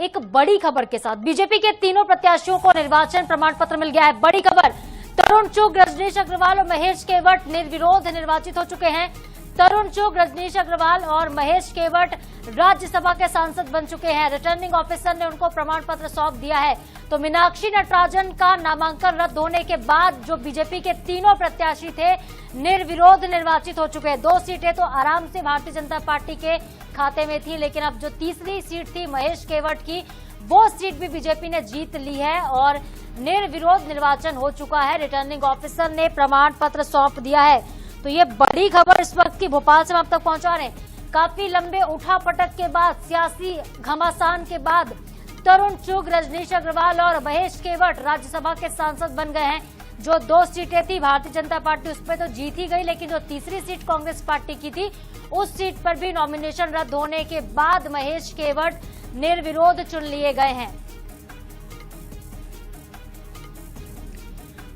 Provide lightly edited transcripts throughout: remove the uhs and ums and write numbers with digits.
एक बड़ी खबर के साथ बीजेपी के तीनों प्रत्याशियों को निर्वाचन प्रमाण पत्र मिल गया है। बड़ी खबर, तरुण चुग, रजनीश अग्रवाल और महेश केवट निर्विरोध निर्वाचित हो चुके हैं। तरुण चुग, रजनीश अग्रवाल और महेश केवट राज्यसभा के सांसद बन चुके हैं। रिटर्निंग ऑफिसर ने उनको प्रमाण पत्र सौंप दिया है। तो मीनाक्षी नटराजन का नामांकन रद्द होने के बाद जो बीजेपी के तीनों प्रत्याशी थे निर्विरोध निर्वाचित हो चुके हैं। 2 सीटें तो आराम से भारतीय जनता पार्टी के खाते में थी, लेकिन अब जो तीसरी सीट थी महेश केवट की, वो सीट भी बीजेपी ने जीत ली है और निर्विरोध निर्वाचन हो चुका है। रिटर्निंग ऑफिसर ने प्रमाण पत्र सौंप दिया है। तो ये बड़ी खबर इस वक्त की भोपाल से हम आप तक पहुंचा रहे हैं। काफी लंबे उठापटक के बाद, सियासी घमासान के बाद तरुण चुग, रजनीश अग्रवाल और महेश केवट राज्यसभा के सांसद बन गए हैं। जो 2 सीटें थी भारतीय जनता पार्टी उस पर तो जीत ही गई, लेकिन जो तीसरी सीट कांग्रेस पार्टी की थी उस सीट पर भी नॉमिनेशन रद्द होने के बाद महेश केवट निर्विरोध चुन लिए गए हैं।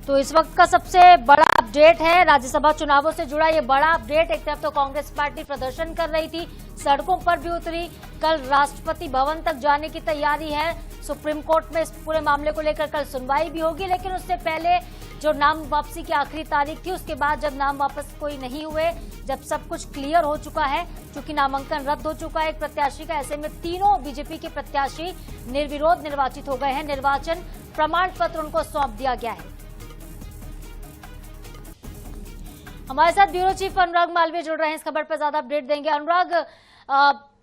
तो इस वक्त का सबसे बड़ा अपडेट है राज्यसभा चुनावों से जुड़ा ये बड़ा अपडेट। एक तरफ तो कांग्रेस पार्टी प्रदर्शन कर रही थी, सड़कों पर भी उतरी, कल राष्ट्रपति भवन तक जाने की तैयारी है। सुप्रीम कोर्ट में इस पूरे मामले को लेकर कल सुनवाई भी होगी, लेकिन उससे पहले जो नाम वापसी की आखिरी तारीख थी उसके बाद जब नाम वापस कोई नहीं हुए, जब सब कुछ क्लियर हो चुका है, क्योंकि नामांकन रद्द हो चुका है एक प्रत्याशी का, ऐसे में तीनों बीजेपी के प्रत्याशी निर्विरोध निर्वाचित हो गए हैं। निर्वाचन प्रमाण पत्र उनको सौंप दिया गया है। हमारे साथ ब्यूरो चीफ अनुराग मालवीय जुड़ रहे हैं, इस खबर पर ज्यादा अपडेट देंगे। अनुराग,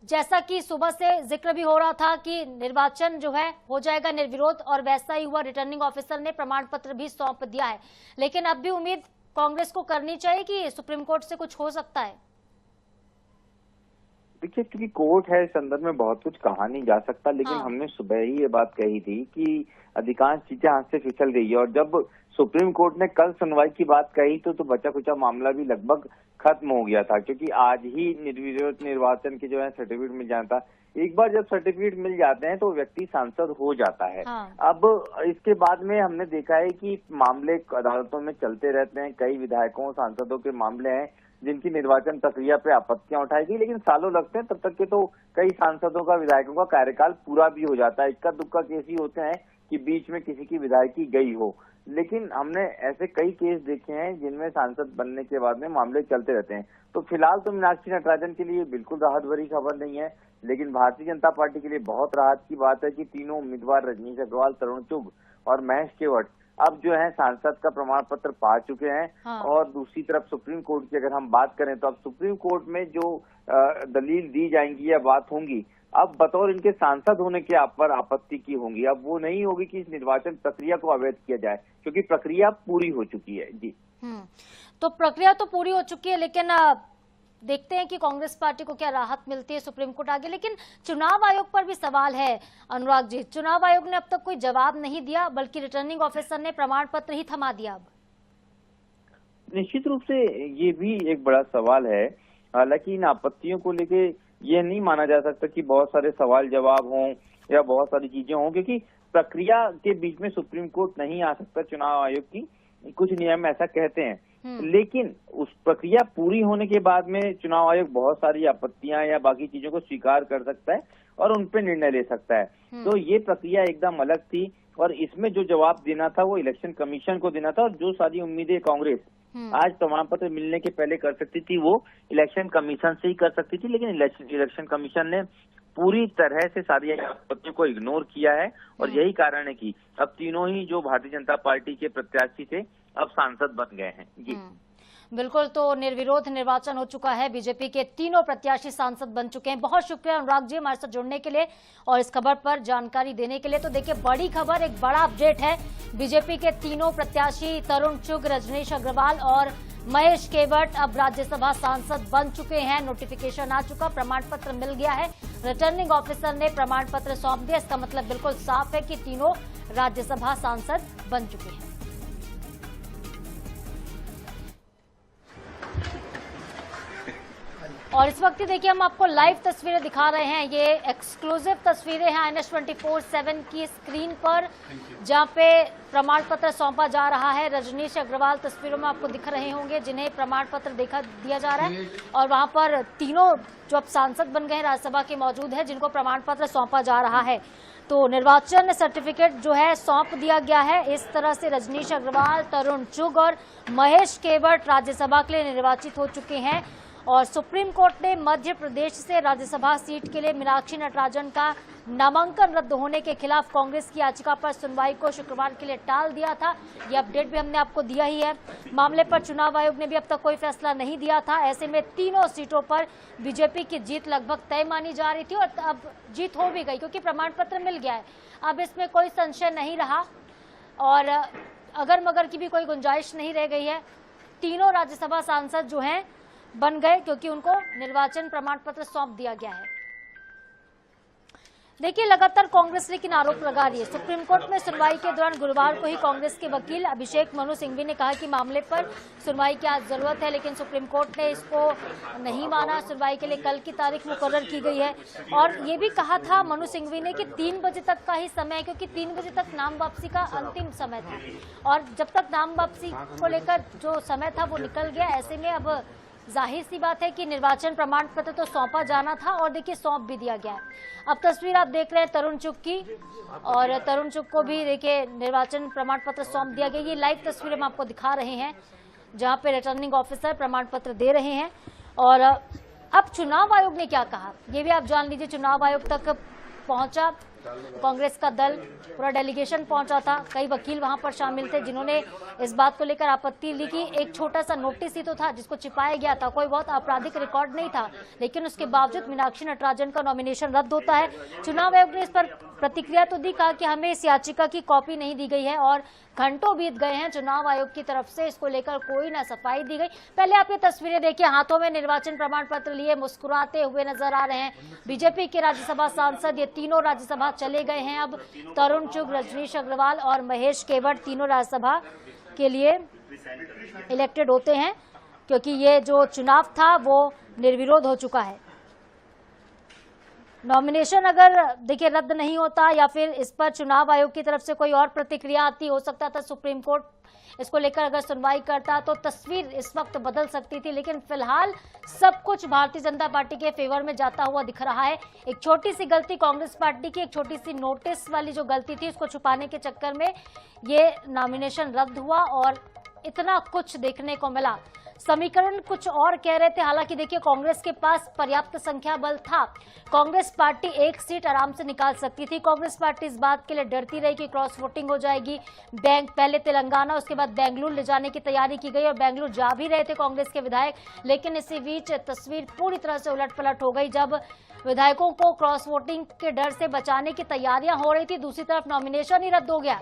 जैसा कि सुबह से जिक्र भी हो रहा था कि निर्वाचन जो है हो जाएगा निर्विरोध, और वैसा ही हुआ। रिटर्निंग ऑफिसर ने प्रमाण पत्र भी सौंप दिया है, लेकिन अब भी उम्मीद कांग्रेस को करनी चाहिए कि सुप्रीम कोर्ट से कुछ हो सकता है। देखिए, क्योंकि कोर्ट है, इस संदर्भ में बहुत कुछ कहा नहीं जा सकता, लेकिन हमने सुबह ही ये बात कही थी कि अधिकांश चीजें हाथ से फिसल गई है। और जब सुप्रीम कोर्ट ने कल सुनवाई की बात कही तो बचा कुचा मामला भी लगभग खत्म हो गया था, क्योंकि आज ही निर्विरोध निर्वाचन के जो है सर्टिफिकेट मिल जाता। एक बार जब सर्टिफिकेट मिल जाते हैं तो व्यक्ति सांसद हो जाता है। अब इसके बाद में हमने देखा है कि मामले अदालतों में चलते रहते हैं। कई विधायकों, सांसदों के मामले हैं जिनकी निर्वाचन प्रक्रिया पे आपत्तियां उठाई गई, लेकिन सालों लगते हैं। तब तक के तो कई सांसदों का, विधायकों का कार्यकाल पूरा भी हो जाता है। इक्का दुक्का केस ही होते हैं कि बीच में किसी की विधायकी गई हो, लेकिन हमने ऐसे कई केस देखे हैं जिनमें सांसद बनने के बाद में मामले चलते रहते हैं। तो फिलहाल तो मीनाक्षी नटराजन के लिए बिल्कुल राहत भरी खबर नहीं है, लेकिन भारतीय जनता पार्टी के लिए बहुत राहत की बात है कि तीनों उम्मीदवार रजनीश अग्रवाल, तरुण चुग और महेश केवट अब जो है सांसद का प्रमाण पत्र पा चुके हैं। और दूसरी तरफ सुप्रीम कोर्ट की अगर हम बात करें तो अब सुप्रीम कोर्ट में जो दलील दी जाएंगी या बात होंगी, अब बतौर इनके सांसद होने के पर आपत्ति की होंगी। अब वो नहीं होगी कि इस निर्वाचन प्रक्रिया को अवैध किया जाए, क्योंकि प्रक्रिया पूरी हो चुकी है। जी, तो प्रक्रिया तो पूरी हो चुकी है, लेकिन देखते हैं कि कांग्रेस पार्टी को क्या राहत मिलती है सुप्रीम कोर्ट आगे। लेकिन चुनाव आयोग पर भी सवाल है अनुराग जी। चुनाव आयोग ने अब तक कोई जवाब नहीं दिया, बल्कि रिटर्निंग ऑफिसर ने प्रमाण पत्र ही थमा दिया। अब निश्चित रूप से ये भी एक बड़ा सवाल है। हालांकि इन आपत्तियों को लेके ये नहीं माना जा सकता कि बहुत सारे सवाल जवाब हों या बहुत सारी चीजें हों, क्योंकि प्रक्रिया के बीच में सुप्रीम कोर्ट नहीं आ सकता। चुनाव आयोग की कुछ नियम ऐसा कहते हैं, लेकिन उस प्रक्रिया पूरी होने के बाद में चुनाव आयोग बहुत सारी आपत्तियां या बाकी चीजों को स्वीकार कर सकता है और उन पर निर्णय ले सकता है। तो ये प्रक्रिया एकदम अलग थी, और इसमें जो जवाब देना था वो इलेक्शन कमीशन को देना था। और जो सारी उम्मीदें कांग्रेस आज प्रमाण पत्र मिलने के पहले कर सकती थी, वो इलेक्शन कमीशन से ही कर सकती थी, लेकिन इलेक्शन कमीशन ने पूरी तरह से सारी आपत्तियों को इग्नोर किया है। और यही कारण है कि अब तीनों ही जो भारतीय जनता पार्टी के प्रत्याशी थे अब सांसद बन गए हैं। जी बिल्कुल, तो निर्विरोध निर्वाचन हो चुका है, बीजेपी के तीनों प्रत्याशी सांसद बन चुके हैं। बहुत शुक्रिया अनुराग जी हमारे साथ जुड़ने के लिए और इस खबर पर जानकारी देने के लिए। तो देखिए, बड़ी खबर, एक बड़ा अपडेट है। बीजेपी के तीनों प्रत्याशी तरुण चुग, रजनीश अग्रवाल और महेश केवट अब राज्यसभा सांसद बन चुके हैं। नोटिफिकेशन आ चुका, प्रमाण पत्र मिल गया है, रिटर्निंग ऑफिसर ने प्रमाण पत्र सौंप दिया। इसका मतलब बिल्कुल साफ है कि तीनों राज्यसभा सांसद बन चुके हैं। और इस वक्त देखिए हम आपको लाइव तस्वीरें दिखा रहे हैं। ये एक्सक्लूसिव तस्वीरें हैं INS 24/7 की स्क्रीन पर, जहां पे प्रमाण पत्र सौंपा जा रहा है। रजनीश अग्रवाल तस्वीरों में आपको दिख रहे होंगे, जिन्हें प्रमाण पत्र दिया जा रहा है। और वहां पर तीनों जो अब सांसद बन गए राज्यसभा के मौजूद है, जिनको प्रमाण पत्र सौंपा जा रहा है। तो निर्वाचन सर्टिफिकेट जो है सौंप दिया गया है। इस तरह से रजनीश अग्रवाल, तरुण चुग और महेश केवट राज्यसभा के लिए निर्वाचित हो चुके हैं। और सुप्रीम कोर्ट ने मध्य प्रदेश से राज्यसभा सीट के लिए मीनाक्षी नटराजन का नामांकन रद्द होने के खिलाफ कांग्रेस की याचिका पर सुनवाई को शुक्रवार के लिए टाल दिया था। ये अपडेट भी हमने आपको दिया ही है। मामले पर चुनाव आयोग ने भी अब तक कोई फैसला नहीं दिया था। ऐसे में तीनों सीटों पर बीजेपी की जीत लगभग तय मानी जा रही थी और अब जीत हो भी गई, क्योंकि प्रमाण पत्र मिल गया है। अब इसमें कोई संशय नहीं रहा और अगर मगर की भी कोई गुंजाइश नहीं रह गई है। तीनों राज्यसभा सांसद जो हैं बन गए, क्योंकि उनको निर्वाचन प्रमाण पत्र सौंप दिया गया है। देखिए, लगातार कांग्रेस लेकिन आरोप लगा रही है। सुप्रीम कोर्ट में सुनवाई के दौरान गुरुवार को ही कांग्रेस के वकील अभिषेक मनु सिंघवी ने कहा कि मामले पर सुनवाई की आज जरूरत है, लेकिन सुप्रीम कोर्ट ने इसको नहीं माना। सुनवाई के लिए कल की तारीख मुकर्रर की गई है। और ये भी कहा था मनु सिंघवी ने कि 3 बजे तक का ही समय है, क्योंकि 3 बजे तक नाम वापसी का अंतिम समय था और जब तक नाम वापसी को लेकर जो समय था वो निकल गया। ऐसे में अब जाहिर सी बात है कि निर्वाचन प्रमाण पत्र तो सौंपा जाना था और देखिए सौंप भी दिया गया है। अब तस्वीर आप देख रहे हैं तरुण चुग की, और तरुण चुग को भी देखिए निर्वाचन प्रमाण पत्र सौंप दिया गया। ये लाइव तस्वीरें हम आपको दिखा रहे हैं, जहां पे रिटर्निंग ऑफिसर प्रमाण पत्र दे रहे हैं। और अब चुनाव आयोग ने क्या कहा ये भी आप जान लीजिए। चुनाव आयोग तक पहुंचा कांग्रेस का दल, पूरा डेलीगेशन पहुंचा था। कई वकील वहां पर शामिल थे, जिन्होंने इस बात को लेकर आपत्ति ली कि एक छोटा सा नोटिस ही तो था जिसको छिपाया गया था, कोई बहुत आपराधिक रिकॉर्ड नहीं था, लेकिन उसके बावजूद मीनाक्षी नटराजन का नॉमिनेशन रद्द होता है। चुनाव आयोग ने इस पर प्रतिक्रिया तो दी, कहा कि हमें इस याचिका की कॉपी नहीं दी गई है और घंटों बीत गए हैं, चुनाव आयोग की तरफ से इसको लेकर कोई ना सफाई दी गई। पहले आप ये तस्वीरें देखिए, हाथों में निर्वाचन प्रमाण पत्र लिए मुस्कुराते हुए नजर आ रहे हैं बीजेपी के राज्यसभा सांसद। ये तीनों राज्यसभा चले गए हैं। अब तरुण चुग, रजनीश अग्रवाल और महेश केवट तीनों राज्यसभा के लिए इलेक्टेड होते हैं, क्योंकि ये जो चुनाव था वो निर्विरोध हो चुका है। नॉमिनेशन अगर देखिए रद्द नहीं होता या फिर इस पर चुनाव आयोग की तरफ से कोई और प्रतिक्रिया आती, हो सकता था सुप्रीम कोर्ट इसको लेकर अगर सुनवाई करता तो तस्वीर इस वक्त बदल सकती थी। लेकिन फिलहाल सब कुछ भारतीय जनता पार्टी के फेवर में जाता हुआ दिख रहा है। एक छोटी सी गलती कांग्रेस पार्टी की, एक छोटी सी नोटिस वाली जो गलती थी, उसको छुपाने के चक्कर में ये नॉमिनेशन रद्द हुआ और इतना कुछ देखने को मिला। समीकरण कुछ और कह रहे थे। हालांकि देखिए, कांग्रेस के पास पर्याप्त संख्या बल था। कांग्रेस पार्टी एक सीट आराम से निकाल सकती थी। कांग्रेस पार्टी इस बात के लिए डरती रही कि क्रॉस वोटिंग हो जाएगी। पहले तेलंगाना, उसके बाद बेंगलुरु ले जाने की तैयारी की गई और बेंगलुरु जा भी रहे थे कांग्रेस के विधायक। लेकिन इसी बीच तस्वीर पूरी तरह से उलट पलट हो गई, जब विधायकों को क्रॉस वोटिंग के डर से बचाने की तैयारियां हो रही थी, दूसरी तरफ नॉमिनेशन ही रद्द हो गया।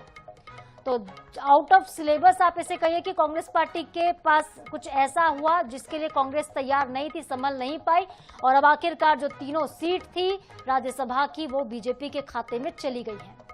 तो आउट ऑफ सिलेबस आप इसे कहिए कि कांग्रेस पार्टी के पास कुछ ऐसा हुआ जिसके लिए कांग्रेस तैयार नहीं थी, संभल नहीं पाई और अब आखिरकार जो तीनों सीट थी राज्यसभा की वो बीजेपी के खाते में चली गई है।